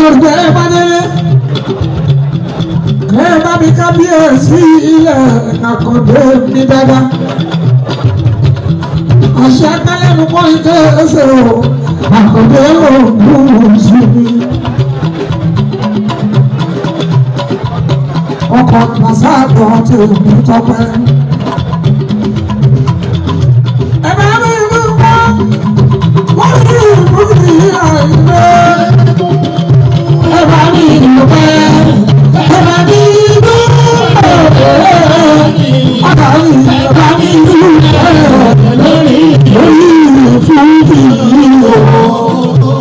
Yorùbá ẹ bá délé ẹ bá mi kábíyèsí ilẹ̀ Àkàndé ní dáadáa àṣà kálẹ̀nu kọ́ ike ẹsẹ̀ o Àkàndé òògùn sí mi ọkọ̀ pàṣàdọ̀ tèmi tọpẹ́. ẹ bá mi mú bá wọ́n ní ìbúdí àìlè ẹ bá mi mú bá ẹ bá mi mú bá àtàlí ẹ bá mi mú bá lórí ìfúdí o.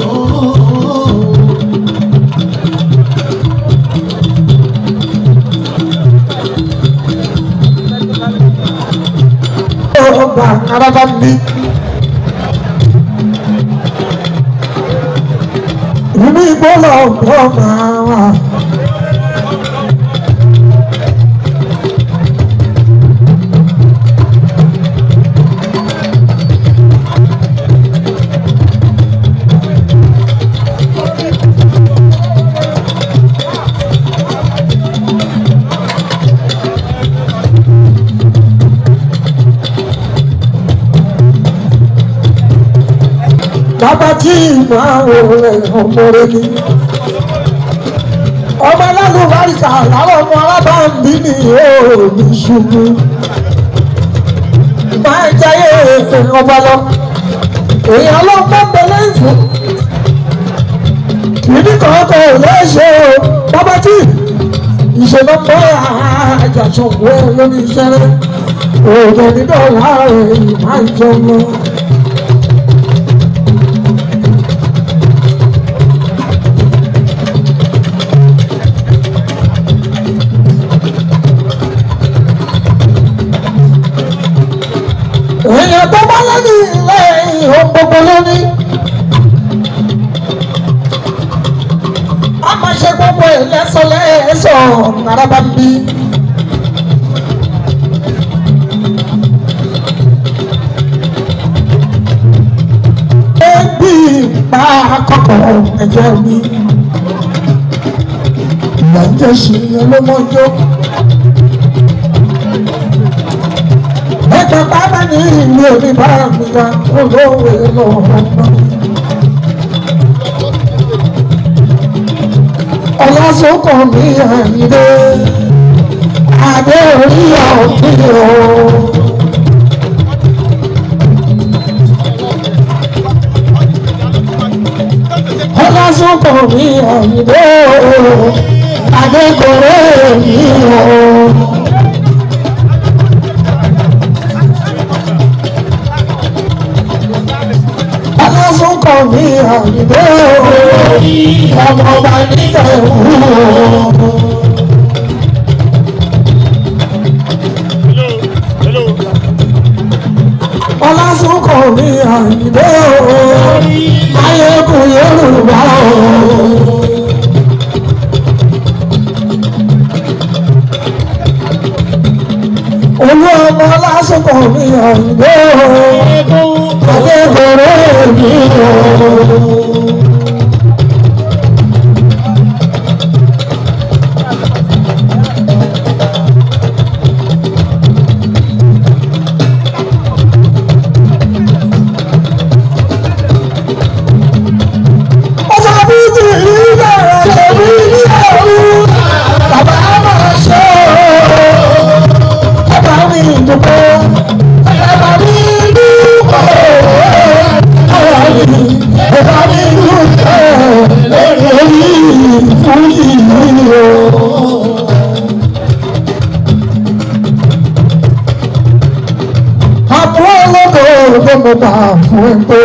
Arabandi ini bolong bonawa bàbá tí ìmọ̀ òòrè ọmọrẹ ni ọmọ alálùbáríkà láwọn ọmọ alábàámbí ni òòrùn ṣubú máa ń jayé ọba lọ èèyàn ló ń bọ́ bẹ́lẹ́ ìfún kìíní kọ̀ọ̀kan ò léṣe o bàbá tí ìṣèlú pé àjàṣọ̀gbọ́ lórí iṣẹ́ rẹ̀ òòrùn nígbà wà rẹ̀ máa ń jẹun lọ. èèyàn tó bá lẹ́nu ilé ohun gbogbo lónìí a máa ṣe gbogbo ìlẹ́sọ̀lẹ́sọ̀ Arabandi ẹbí pa àkọ́kọ́ ẹ̀jẹ̀ mi ìyá ń jẹ́ sí ọlọ́mọjọ́. Ẹ̀jọ̀ bàbá ní ìlú òní bá mi ga olówó lọ́wọ́. Ọlásùnkàn mi Àyìndé, Adé orí ọ̀gbìn o. Ọlásùnkàn mi Àyìndé, Adé kòrè mi o. Ọlásùnkàn mi Àyìndé ọmọ ọba níjẹ̀bú. Ọlásùnkàn mi Àyìndé ayékun Yorùbá o. Olú ọmọ Ọlásùnkàn mi Àyìndé adékòrè mi o. Mo bá fún epo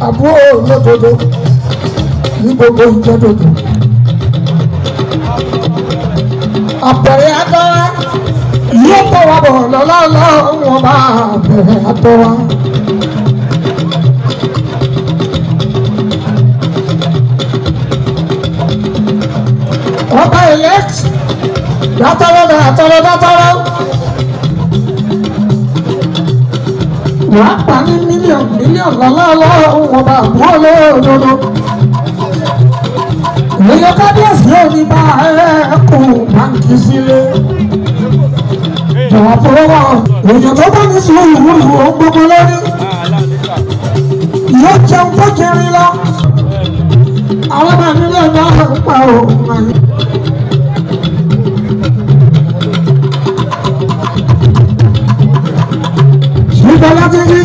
àbúrò lódodo ní gbogbo ìjọdodo àpẹẹrẹ agbára yóò tọ́ wa bọ̀ lọ́lọ́lọ́ wọn bá bẹ̀rẹ̀ àtọ́ wa. ọba elect dátọ́rọ́. wàá pa ní mílíọ̀nù lọ́lọ́lọ́ wọn bá bọ́ lódodo. èèyàn kábíyèsí òní bá ẹ̀kún báńkì sílé. jọ̀wọ́ fọwọ́ èèyàn tó bá ní sùúrù ó gbogbo lórí. yóò jẹun tó jẹrin lọ. àwọn ọmọ mílíọ̀nù náà ń pa òun. ìbọ̀lá ti rí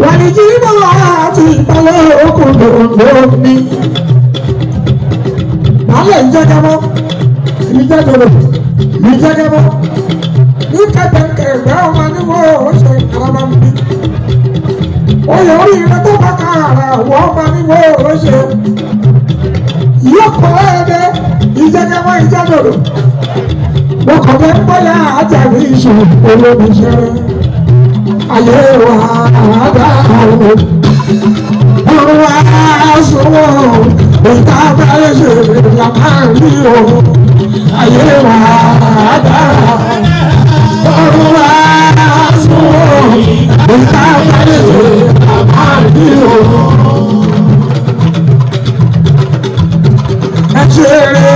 wà ní jí bọ́lá àti ìbálẹ̀ okùn lòlò mi. Bálẹ̀ ìjẹ́gẹ́mọ́, ìjẹ́gẹ́mọ́, ìjẹ́gẹ́mọ́. Ní kẹ̀kẹ́ ẹ̀gbẹ́ ọmọ níwò ó ṣe ìkàràmà mi. Oyè orí rẹ̀ tó bá kára wọ́n ọmọ níwò ó ṣe. Yóò kọ́ ẹ̀dẹ́ ìjẹ́gẹ́mọ́ ìjẹ́gẹ́mọ́. Mo kọ̀ bẹ́ ń bọ́yá àjàrí ìṣòro olómi ṣẹ́rẹ́. Ayé wa dáhùn, ọ̀rọ̀ wa sọ̀wọ́, ìta bẹ́ẹ̀ ṣe la máa rí o. Ayé wa dáhùn, ọ̀rọ̀ wa sọ̀wọ́, ìta bẹ́ẹ̀ ṣe la máa rí o. Ẹ ṣeré.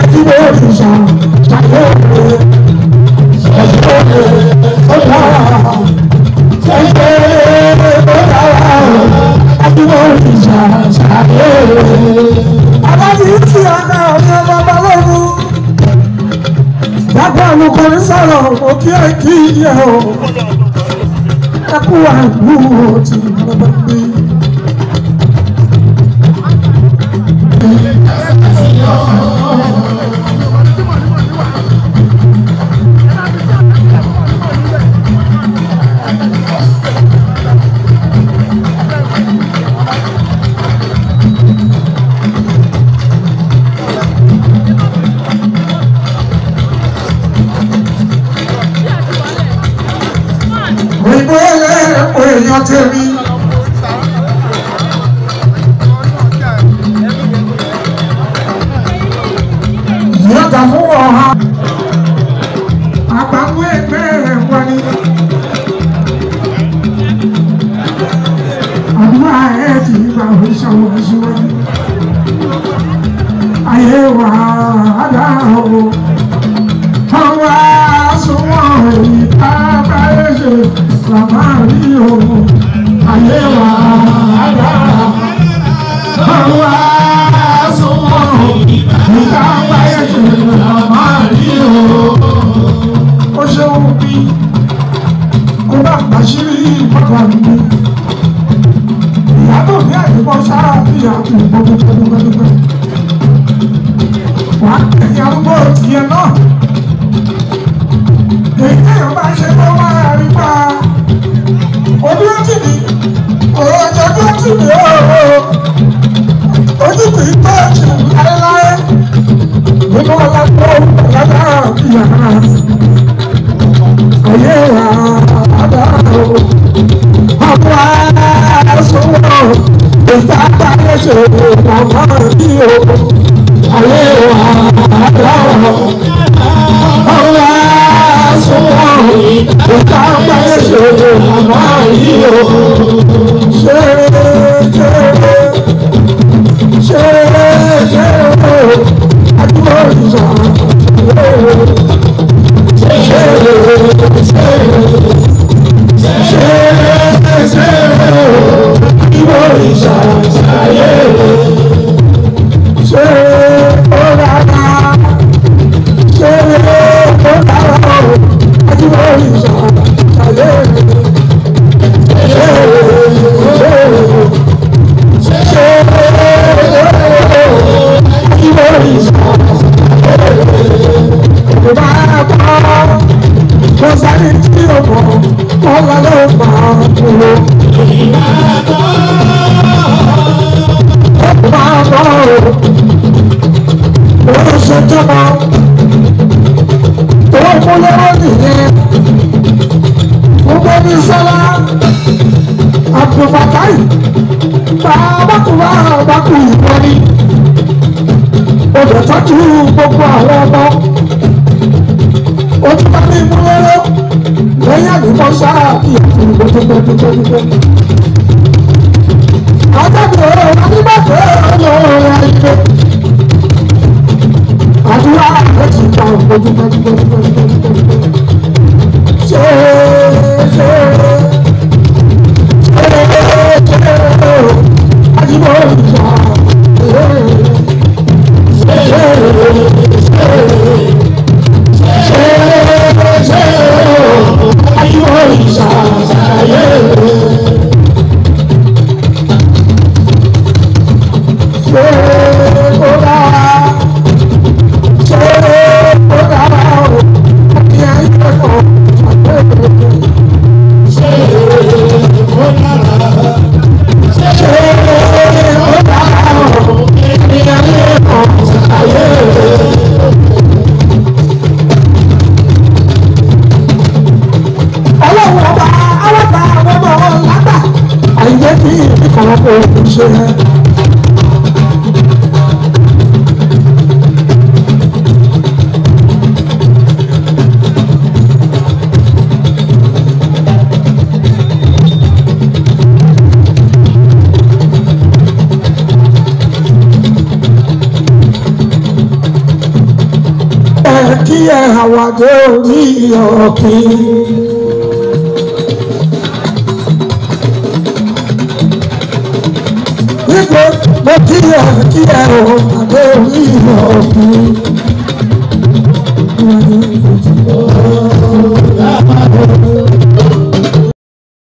Àtìwọ́rìṣà ṣàyẹ̀wò ó dára àtìwọ́rìṣà ṣàyẹ̀wò. Abájí tí ọ̀gá ọ̀gá bàbá lọ́dún dágbà olùkọ́ni sọ̀rọ̀ òkè ẹ̀kí yẹ o ẹkú àìgbú ti bàbá mi. Tèmi yọ̀dà fún ọ̀ha àgbàmú ẹgbẹ́ rẹ̀ wọlé àdúrà ẹ̀ ti gbà wí sọ̀rọ̀ síwájú ayé wà á dá o ọwọ́ àsùnwọ̀n ìta báyé ṣe bàbá rí o. Ayé wa dára, ọ̀rọ̀ àsùnwọ̀n ìta báyé ṣe bàbá rí o. Ó ṣeun bí kó bá bàṣírí bàbá mi. Ìyàtọ̀ ní àyíkọ́ sára bí àti ìgbọ́dúgbọ́dúgbọ́dúgbọ́. Wà á tẹ̀yìn arúgbó tiẹ̀ náà. Èyí téèyàn bá ṣe ló máa rí pa. Ojú ti mi, ọjọ́ tó ti mi ooo. Ojú kì í pẹ́ jù láéláé. Nínú ọlọ́pọ̀ ọ̀gá ìyàrá. Ayé wa dára o. Ọmọ àṣọwọ́ ìta báyé ṣe ọmọ rí o. Ayé wa dára o. Ọmọ àṣọwọ́ ìta báyé ṣe ọmọ rí o. Ṣeré àdúrà ìjà Thank you. dúpẹ́. Àjọpọ̀ onígbàgbọ́ ọlọ́run ayé. Àdúrà ẹ̀ ti gbà ọ̀pọ̀ dúpẹ́. Ṣé àdìmọ̀ ìjà kí ẹ àwàdé orí ọ̀kìn. Nígbà mo kí ẹ àwàdé orí ọ̀kìn.